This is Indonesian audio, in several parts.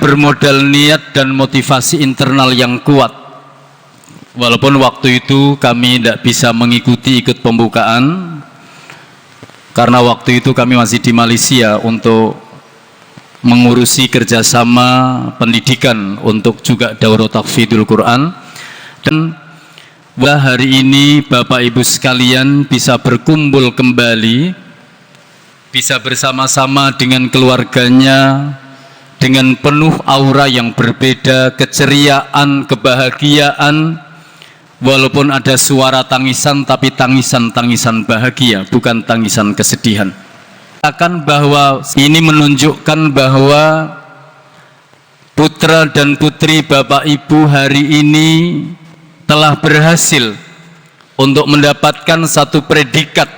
bermodal niat dan motivasi internal yang kuat. Walaupun waktu itu kami tidak bisa mengikuti ikut pembukaan, karena waktu itu kami masih di Malaysia untuk mengurusi kerjasama pendidikan untuk juga daurah tahfidzul Quran. Dan hari ini Bapak Ibu sekalian bisa berkumpul kembali, bisa bersama-sama dengan keluarganya, dengan penuh aura yang berbeda, keceriaan, kebahagiaan, walaupun ada suara tangisan, tapi tangisan-tangisan bahagia, bukan tangisan kesedihan. Akan bahwa ini menunjukkan bahwa putra dan putri Bapak Ibu hari ini telah berhasil untuk mendapatkan satu predikat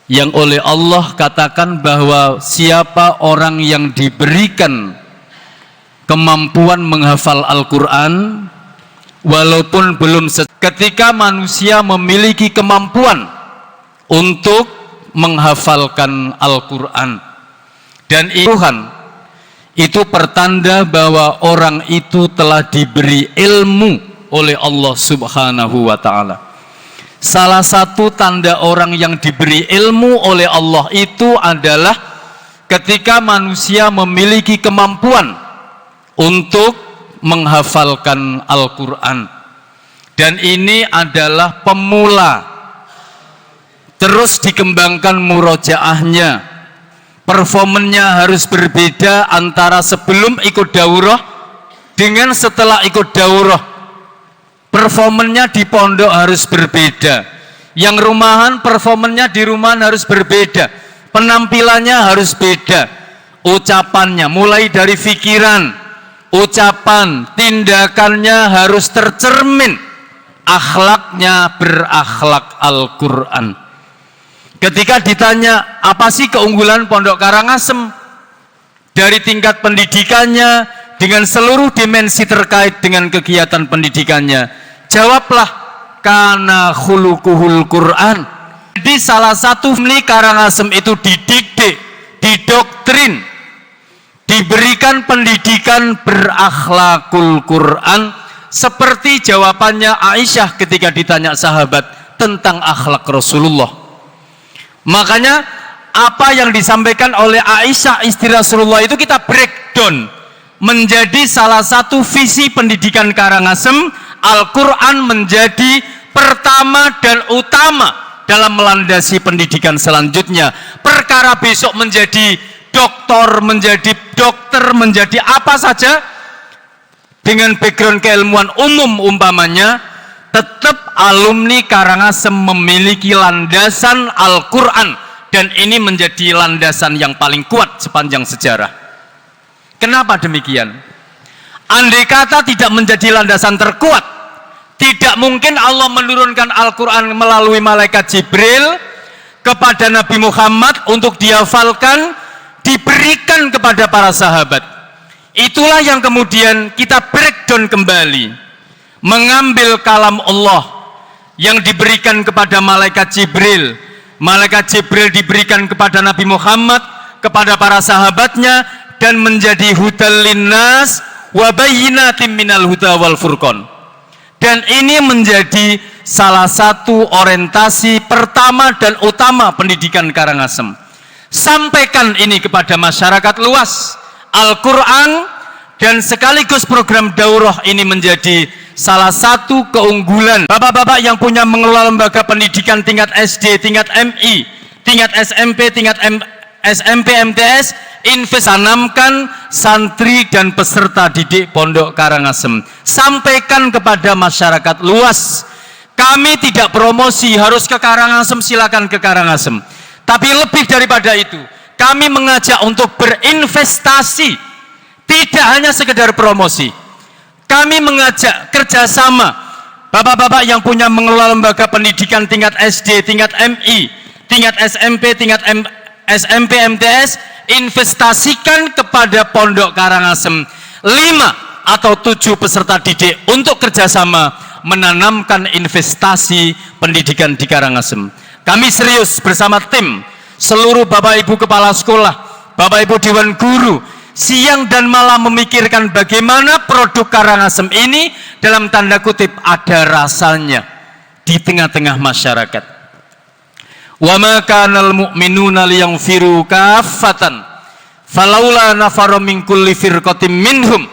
yang oleh Allah katakan bahwa siapa orang yang diberikan kemampuan menghafal Al-Quran, walaupun belum ketika manusia memiliki kemampuan untuk menghafalkan Al-Quran, dan Tuhan itu pertanda bahwa orang itu telah diberi ilmu oleh Allah Subhanahu wa Ta'ala. Salah satu tanda orang yang diberi ilmu oleh Allah itu adalah ketika manusia memiliki kemampuan untuk menghafalkan Al-Quran. Dan ini adalah pemula, terus dikembangkan murojaahnya. Performanya harus berbeda antara sebelum ikut daurah dengan setelah ikut daurah. Performanya di pondok harus berbeda, yang rumahan performanya di rumahan harus berbeda, penampilannya harus beda, ucapannya mulai dari pikiran, ucapan, tindakannya harus tercermin, akhlaknya berakhlak Al-Quran. Ketika ditanya apa sih keunggulan Pondok Karangasem dari tingkat pendidikannya dengan seluruh dimensi terkait dengan kegiatan pendidikannya, jawablah, kana khuluquhul Quran. Jadi salah satu Karangasem itu dididik, didoktrin, diberikan pendidikan berakhlakul Quran, seperti jawabannya Aisyah ketika ditanya sahabat tentang akhlak Rasulullah. Makanya apa yang disampaikan oleh Aisyah istri Rasulullah itu kita breakdown menjadi salah satu visi pendidikan Karangasem. Al-Quran menjadi pertama dan utama dalam melandasi pendidikan selanjutnya. Perkara besok menjadi doktor, menjadi dokter, menjadi apa saja dengan background keilmuan umum umpamanya, tetap alumni Karangasem memiliki landasan Al-Quran, dan ini menjadi landasan yang paling kuat sepanjang sejarah. Kenapa demikian? Andai kata tidak menjadi landasan terkuat, tidak mungkin Allah menurunkan Al-Quran melalui malaikat Jibril kepada Nabi Muhammad untuk dihafalkan, diberikan kepada para sahabat. Itulah yang kemudian kita breakdown kembali, mengambil kalam Allah yang diberikan kepada malaikat Jibril. Malaikat Jibril diberikan kepada Nabi Muhammad, kepada para sahabatnya, dan menjadi hudal linnas wa bayyinatin minal huda wal furqan. Dan ini menjadi salah satu orientasi pertama dan utama pendidikan Karangasem. Sampaikan ini kepada masyarakat luas. Al-Quran dan sekaligus program daurah ini menjadi salah satu keunggulan. Bapak-bapak yang punya mengelola lembaga pendidikan tingkat SD, tingkat MI, tingkat SMP, tingkat SMP, MTS, tanamkan santri dan peserta didik Pondok Karangasem. Sampaikan kepada masyarakat luas. Kami tidak promosi harus ke Karangasem, silakan ke Karangasem. Tapi lebih daripada itu, kami mengajak untuk berinvestasi, tidak hanya sekedar promosi. Kami mengajak kerjasama. Bapak-bapak yang punya mengelola lembaga pendidikan tingkat SD, tingkat MI, tingkat SMP, tingkat SMP, MTS, investasikan kepada Pondok Karangasem 5 atau 7 peserta didik untuk kerjasama menanamkan investasi pendidikan di Karangasem. Kami serius bersama tim, seluruh Bapak Ibu Kepala Sekolah, Bapak Ibu Dewan Guru, siang dan malam memikirkan bagaimana produk Karangasem ini dalam tanda kutip ada rasanya di tengah-tengah masyarakat. Wa ma kanal mu'minuna liyanfiru kaffatan falaula nafara min kulli firqatin minhum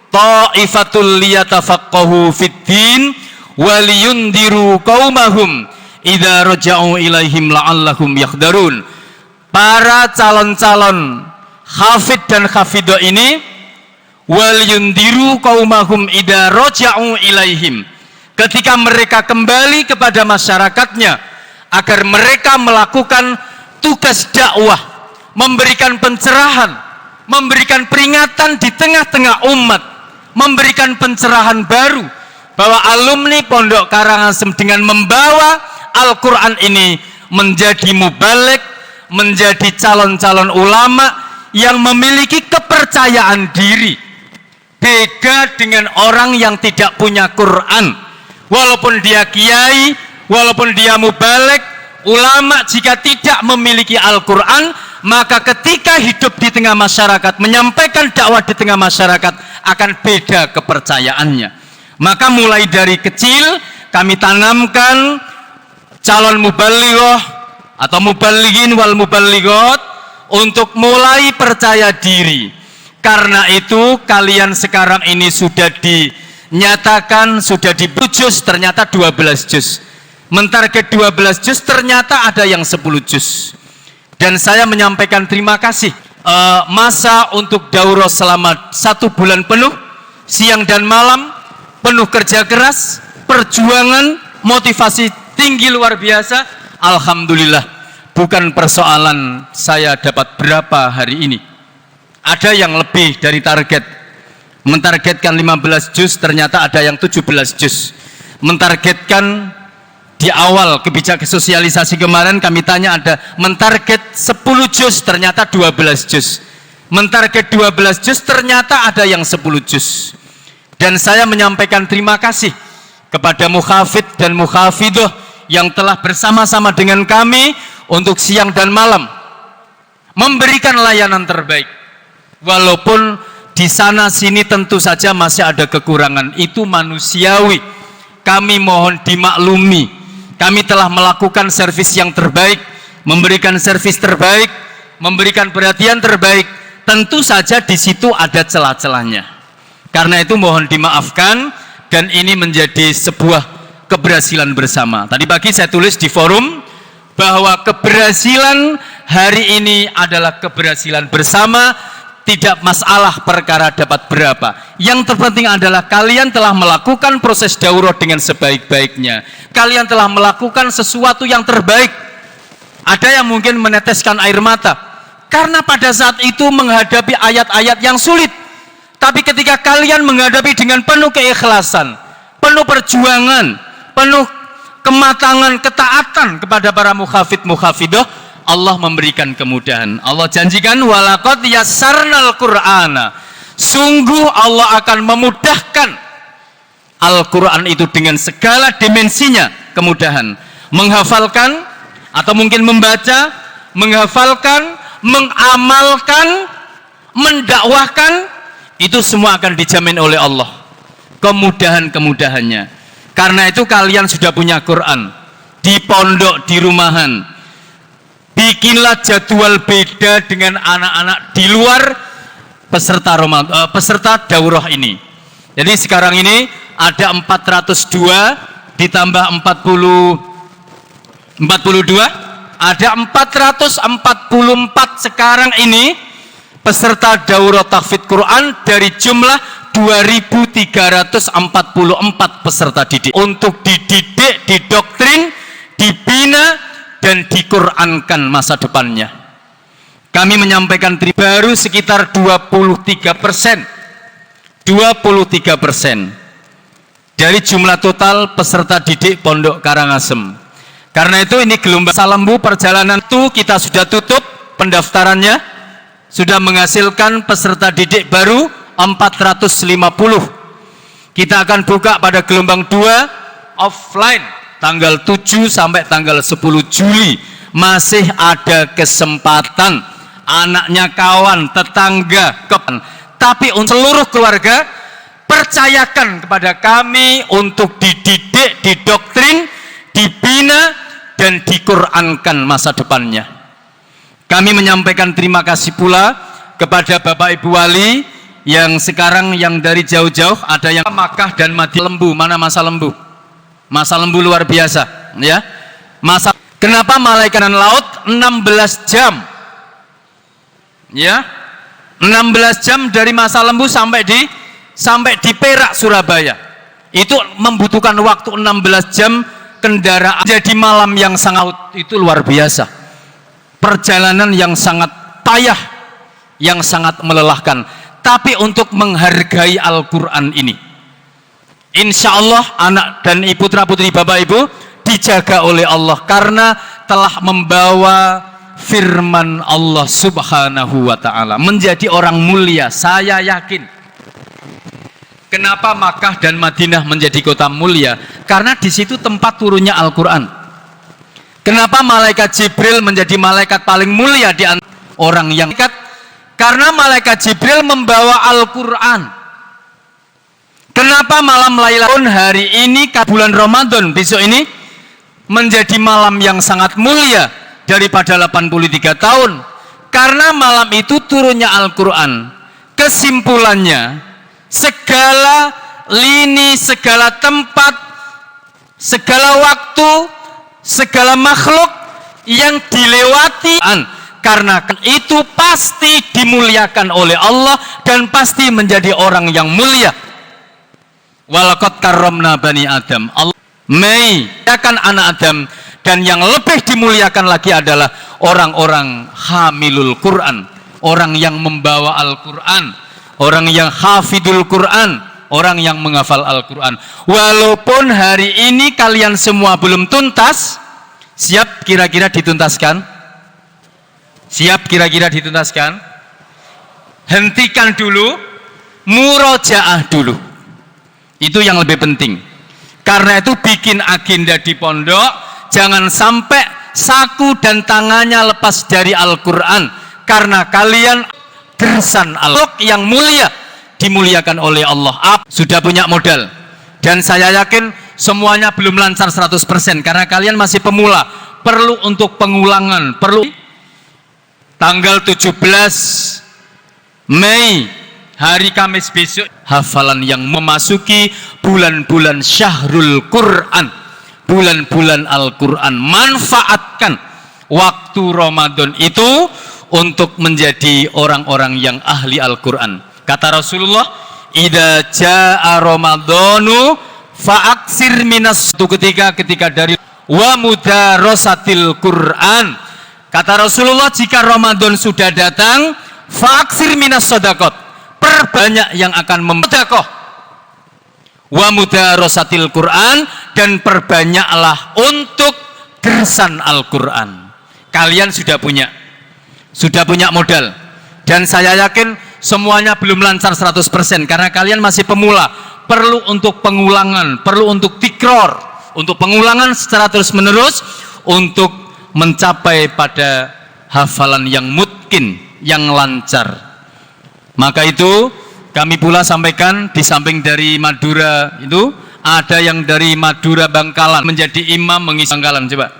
ta'ifatul liyatafaqahu fid-din wa liyundiru qaumahum idza raja'u ilaihim la'allahum yakhdarun. Para calon-calon hafid dan hafidah ini wal yundiru qaumahum idza raja'u ilaihim, ketika mereka kembali kepada masyarakatnya agar mereka melakukan tugas dakwah, memberikan pencerahan, memberikan peringatan di tengah-tengah umat, memberikan pencerahan baru bahwa alumni Pondok Karangasem dengan membawa Al-Quran ini menjadi mubaligh, menjadi calon-calon ulama yang memiliki kepercayaan diri, beda dengan orang yang tidak punya Quran. Walaupun dia kiai, walaupun dia mubaligh, ulama, jika tidak memiliki Al-Quran, maka ketika hidup di tengah masyarakat, menyampaikan dakwah di tengah masyarakat, akan beda kepercayaannya. Maka mulai dari kecil kami tanamkan calon mubalighah atau mubalighin wal mubalighat untuk mulai percaya diri. Karena itu kalian sekarang ini sudah dinyatakan, sudah dibujus, ternyata 12 juz. Mentarget 12 juz, ternyata ada yang 10 juz. Dan saya menyampaikan terima kasih. Masa untuk daurah selama 1 bulan penuh, siang dan malam, penuh kerja keras, perjuangan, motivasi tinggi luar biasa. Alhamdulillah, bukan persoalan saya dapat berapa hari ini. Ada yang lebih dari target. Mentargetkan 15 juz, ternyata ada yang 17 juz. Mentargetkan di awal kebijakan sosialisasi kemarin kami tanya ada mentarget 10 juz, ternyata 12 juz. Mentarget 12 juz, ternyata ada yang 10 juz. Dan saya menyampaikan terima kasih kepada mukhafid dan mukhafidah yang telah bersama-sama dengan kami untuk siang dan malam memberikan layanan terbaik. Walaupun di sana sini tentu saja masih ada kekurangan, itu manusiawi. Kami mohon dimaklumi. Kami telah melakukan servis yang terbaik, memberikan servis terbaik, memberikan perhatian terbaik. Tentu saja di situ ada celah-celahnya. Karena itu mohon dimaafkan, dan ini menjadi sebuah keberhasilan bersama. Tadi pagi saya tulis di forum bahwa keberhasilan hari ini adalah keberhasilan bersama, tidak masalah perkara dapat berapa. Yang terpenting adalah kalian telah melakukan proses daurah dengan sebaik-baiknya. Kalian telah melakukan sesuatu yang terbaik. Ada yang mungkin meneteskan air mata karena pada saat itu menghadapi ayat-ayat yang sulit. Tapi ketika kalian menghadapi dengan penuh keikhlasan, penuh perjuangan, penuh kematangan, ketaatan kepada para mukhafid mukhafidah, Allah memberikan kemudahan. Allah janjikan walaqad yassarnal Qur'ana. Sungguh Allah akan memudahkan Al-Quran itu dengan segala dimensinya kemudahan. Menghafalkan atau mungkin membaca, menghafalkan, mengamalkan, mendakwahkan, itu semua akan dijamin oleh Allah kemudahan-kemudahannya. Karena itu kalian sudah punya Quran di pondok, di rumahan, bikinlah jadwal beda dengan anak-anak di luar peserta daurah ini. Jadi sekarang ini ada 402 ditambah 42, ada 444 sekarang ini peserta daurah tahfidz Quran dari jumlah 2.344 peserta didik untuk dididik, didoktrin, dibina, dan diqurankan masa depannya. Kami menyampaikan baru sekitar 23% dari jumlah total peserta didik Pondok Karangasem. Karena itu ini gelombang Salembu perjalanan itu kita sudah tutup pendaftarannya, sudah menghasilkan peserta didik baru 450. Kita akan buka pada gelombang 2 offline tanggal 7 sampai tanggal 10 Juli. Masih ada kesempatan anaknya, kawan, tetangga, tapi untuk seluruh keluarga, percayakan kepada kami untuk dididik, didoktrin, dibina, dan diqurankan masa depannya. Kami menyampaikan terima kasih pula kepada Bapak Ibu Wali yang sekarang yang dari jauh-jauh, ada yang Makkah dan Madinah. Lembu, mana masa lembu? Masa lembu luar biasa, ya. Kenapa malaikat laut 16 jam? Ya. 16 jam dari masa lembu sampai di Perak, Surabaya. Itu membutuhkan waktu 16 jam kendaraan. Jadi malam yang sangat, itu luar biasa. Perjalanan yang sangat payah, yang sangat melelahkan. Tapi untuk menghargai Al-Quran ini, insya Allah anak dan putra putri Bapak Ibu dijaga oleh Allah karena telah membawa firman Allah Subhanahu wa ta'ala, menjadi orang mulia. Saya yakin. Kenapa Makkah dan Madinah menjadi kota mulia? Karena di situ tempat turunnya Al-Quran. Kenapa malaikat Jibril menjadi malaikat paling mulia di antara orang yang dekat? Karena malaikat Jibril membawa Al-Quran. Kenapa malam Lailatul hari ini, bulan Ramadan besok ini, menjadi malam yang sangat mulia daripada 83 tahun? Karena malam itu turunnya Al-Quran. Kesimpulannya, segala lini, segala tempat, segala waktu, segala makhluk yang dilewati, karena itu pasti dimuliakan oleh Allah dan pasti menjadi orang yang mulia. Walaqad karramna bani Adam. Allah memuliakan anak Adam, dan yang lebih dimuliakan lagi adalah orang-orang hamilul Quran, orang yang membawa Al-Quran, orang yang hafidul Quran, orang yang menghafal Al-Quran. Walaupun hari ini kalian semua belum tuntas, siap kira-kira dituntaskan? Siap kira-kira dituntaskan? Hentikan dulu, murojaah dulu. Itu yang lebih penting. Karena itu bikin agenda di pondok, jangan sampai saku dan tangannya lepas dari Al-Quran. Karena kalian gersan Allah yang mulia, dimuliakan oleh Allah. Sudah punya modal. Dan saya yakin semuanya belum lancar 100%, karena kalian masih pemula. Perlu untuk pengulangan, perlu. Tanggal 17 Mei, hari Kamis besok, hafalan yang memasuki bulan-bulan Syahrul Quran, bulan-bulan Al-Quran. Manfaatkan waktu Ramadan itu untuk menjadi orang-orang yang ahli Al-Quran. Kata Rasulullah, idza jaa Ramadanu fa'aksir minas, ketika dari wa mudarasatil Quran. Kata Rasulullah, jika Ramadan sudah datang, fa'aksir minas sadaqat, perbanyak yang akan memsedekah. Wa mudarasatil Quran, dan perbanyaklah untuk gersan Al-Quran. Kalian sudah punya modal, dan saya yakin semuanya belum lancar 100%, karena kalian masih pemula. Perlu untuk pengulangan, perlu untuk tikror, untuk pengulangan secara terus menerus, untuk mencapai pada hafalan yang mungkin, yang lancar. Maka itu kami pula sampaikan, di samping dari Madura itu ada yang dari Madura Bangkalan menjadi imam mengisi Bangkalan. Coba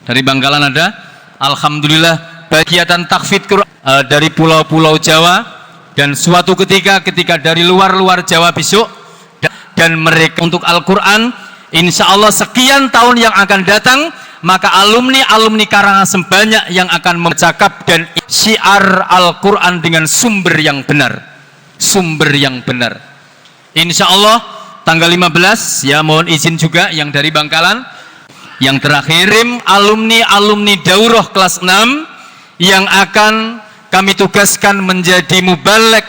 dari Bangkalan ada, alhamdulillah, kegiatan tahfidz Quran dari pulau-pulau Jawa, dan suatu ketika dari luar Jawa besok, dan mereka untuk Al-Quran, insya Allah sekian tahun yang akan datang, maka alumni Karangasem banyak yang akan mencakap dan syiar Al-Quran dengan sumber yang benar. Insya Allah tanggal 15, ya mohon izin juga yang dari Bangkalan, yang terakhir alumni daurah kelas 6 yang akan kami tugaskan menjadi mubalek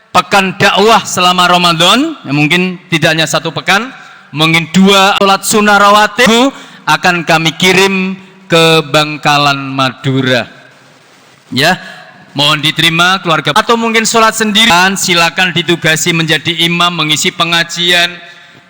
pekan dakwah selama Ramadan, ya, mungkin tidak hanya 1 pekan, mungkin 2 sholat sunnah rawatib akan kami kirim ke Bangkalan, Madura. Ya, mohon diterima keluarga, atau mungkin sholat sendiri, silakan ditugasi menjadi imam, mengisi pengajian,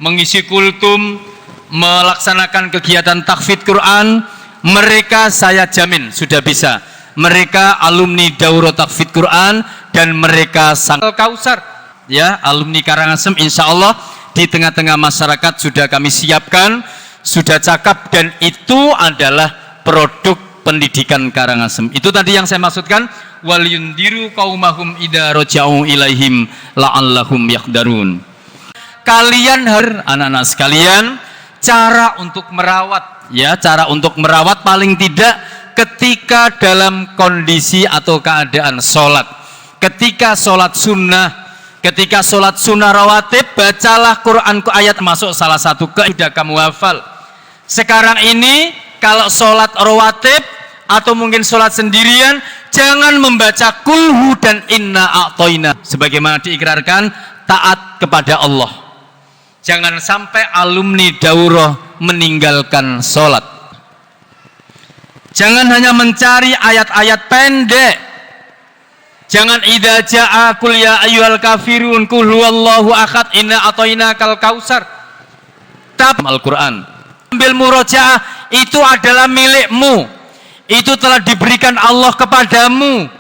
mengisi kultum, melaksanakan kegiatan tahfidz Quran. Mereka saya jamin sudah bisa. mereka alumni Daurah Tahfidz Quran dan mereka sang Kausar, ya, alumni Karangasem. Insya Allah di tengah-tengah masyarakat sudah kami siapkan, sudah cakap, dan itu adalah produk pendidikan Karangasem. Itu tadi yang saya maksudkan, wal yundiru qaumahum idza raja'u ilaihim la'allahum yahdarun. Kalian harus, anak-anak sekalian, cara untuk merawat, ya, cara untuk merawat paling tidak ketika dalam kondisi atau keadaan sholat, ketika sholat sunnah, ketika sholat sunnah rawatib, bacalah Quran ayat, masuk salah satu sudah kamu hafal. Sekarang ini kalau sholat rawatib atau mungkin sholat sendirian, jangan membaca kulhu dan inna a'toina, sebagaimana diikrarkan taat kepada Allah. Jangan sampai alumni daurah meninggalkan sholat. Jangan hanya mencari ayat-ayat pendek. Jangan idza jaa qul ya ayyuhal kafirun qul huwallahu ahad inna a'tainakal kausar. Al-Qur'an. Ambil murojaah, itu adalah milikmu. Itu telah diberikan Allah kepadamu.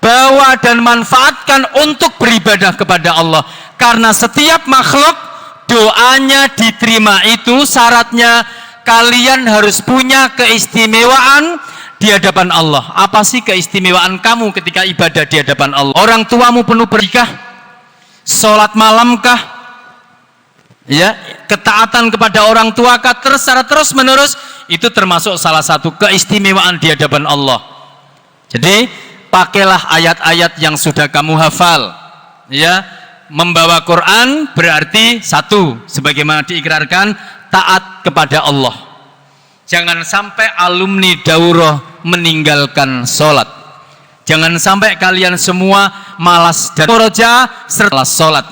Bawa dan manfaatkan untuk beribadah kepada Allah. Karena setiap makhluk doanya diterima, itu syaratnya kalian harus punya keistimewaan di hadapan Allah. Apa sih keistimewaan kamu ketika ibadah di hadapan Allah? Orang tuamu penuh berkah, sholat malamkah, ya, ketaatan kepada orang tua kah, secara terus menerus, itu termasuk salah satu keistimewaan di hadapan Allah. Jadi pakailah ayat-ayat yang sudah kamu hafal, ya. Membawa Quran berarti satu, sebagaimana diikrarkan, taat kepada Allah. Jangan sampai alumni daurah meninggalkan sholat. Jangan sampai kalian semua malas dan roja setelah sholat.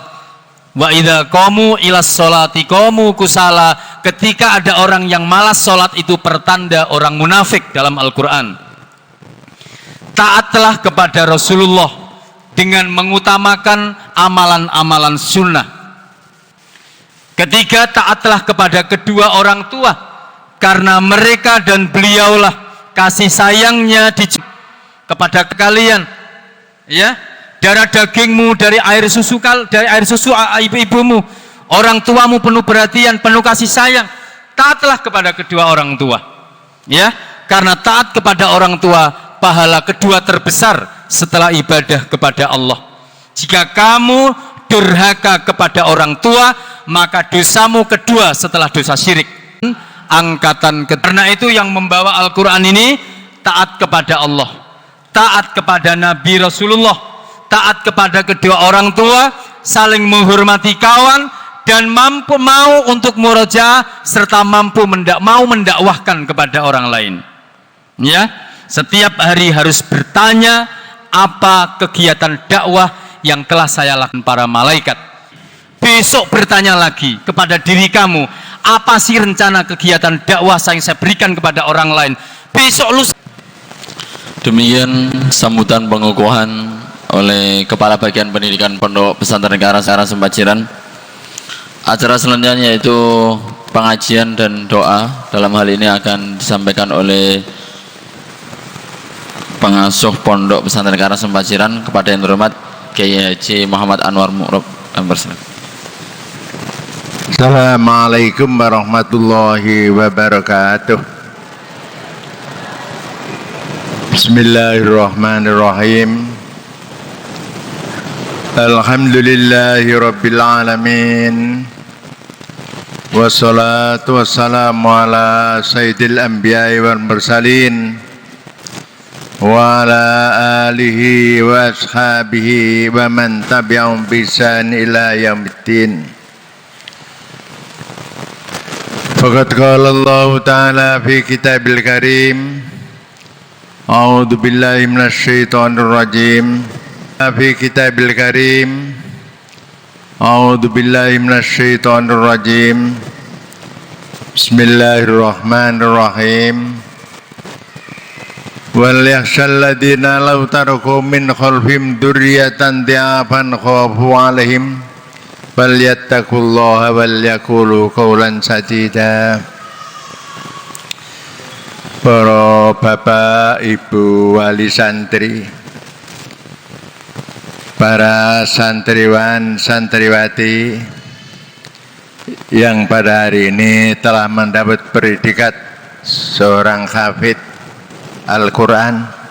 Wa idza qamu ilas sholati qamu kusala. Ketika ada orang yang malas sholat, itu pertanda orang munafik dalam Al-Quran. Taatlah kepada Rasulullah dengan mengutamakan amalan-amalan sunnah. Ketiga, taatlah kepada kedua orang tua, karena mereka dan beliaulah kasih sayangnya kepada kalian, ya. Darah dagingmu dari air susu ibu-ibumu, orang tuamu penuh perhatian, penuh kasih sayang. Taatlah kepada kedua orang tua, ya, karena taat kepada orang tua pahala kedua terbesar setelah ibadah kepada Allah. Jika kamu durhaka kepada orang tua, maka dosamu kedua setelah dosa syirik. Angkatan karena itu yang membawa Al-Quran ini taat kepada Allah, taat kepada Nabi Rasulullah, taat kepada kedua orang tua, saling menghormati kawan, dan mampu mau untuk murojaah, serta mampu mau mendakwahkan kepada orang lain. Ya, setiap hari harus bertanya, apa kegiatan dakwah yang telah saya lakukan para malaikat. Besok bertanya lagi kepada diri kamu, apa sih rencana kegiatan dakwah yang saya berikan kepada orang lain. Besok lusa. Demikian sambutan pengukuhan oleh Kepala Bagian Pendidikan Pondok Pesantren Karangasem Paciran. Acara selanjutnya yaitu pengajian dan doa. Dalam hal ini akan disampaikan oleh pengasuh Pondok Pesantren Karangasem Paciran kepada yang terhormat Kiai Haji Muhammad Anwar Mu'rob. Assalamualaikum warahmatullahi wabarakatuh. Bismillahirrahmanirrahim. Alhamdulillahi rabbil alamin. Wassalatu wassalamu ala sayyidil anbiya'i wal mursalin wa ala alihi wa ashabihi wa man tabi'ahum bi ihsan ila yaumiddin. Faqad qala Allah ta'ala fi kitabil karim, a'udzu billahi minasy syaithanir rajim. Fi kitabil karim, a'udzu billahi minasy syaithanir rajim. Bismillahirrahmanirrahim. Wal yakhshal ladzina law taraku min khalfihim dzurriyyatan dha'afan khafu 'alaihim falyattaqullaha wal yaqulu qawlan sadida. para bapak, ibu, wali santri, para santriwan, santriwati yang pada hari ini telah mendapat predikat seorang hafid Al-Quran.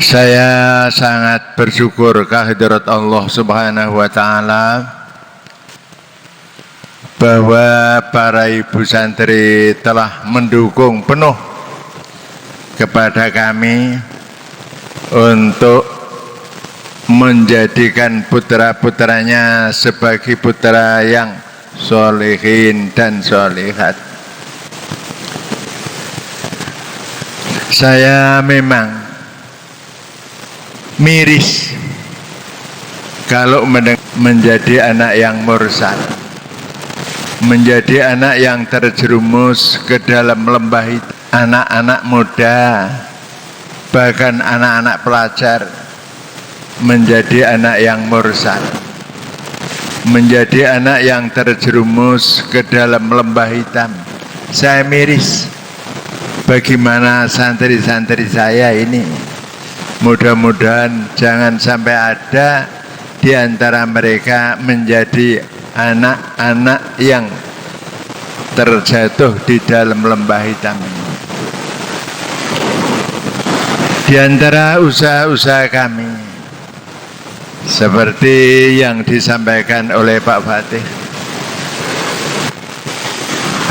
Saya sangat bersyukur kehadirat Allah Subhanahu wa Ta'ala bahwa para ibu santri telah mendukung penuh kepada kami untuk menjadikan putra-putranya sebagai putra yang solehin dan solehat. Saya memang miris kalau menjadi anak yang mursal, menjadi anak yang terjerumus ke dalam lembah itu. Anak-anak muda, bahkan anak-anak pelajar menjadi anak yang mursal, menjadi anak yang terjerumus ke dalam lembah hitam. Saya miris bagaimana santri-santri saya ini. Mudah-mudahan jangan sampai ada di antara mereka menjadi anak-anak yang terjatuh di dalam lembah hitam. Di antara usaha-usaha kami, seperti yang disampaikan oleh Pak Fatih,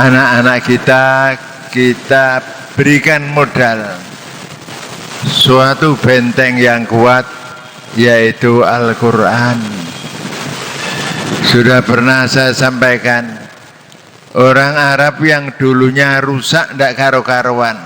anak-anak kita berikan modal suatu benteng yang kuat, yaitu Al-Quran. Sudah pernah saya sampaikan, orang Arab yang dulunya rusak tidak karo-karuan,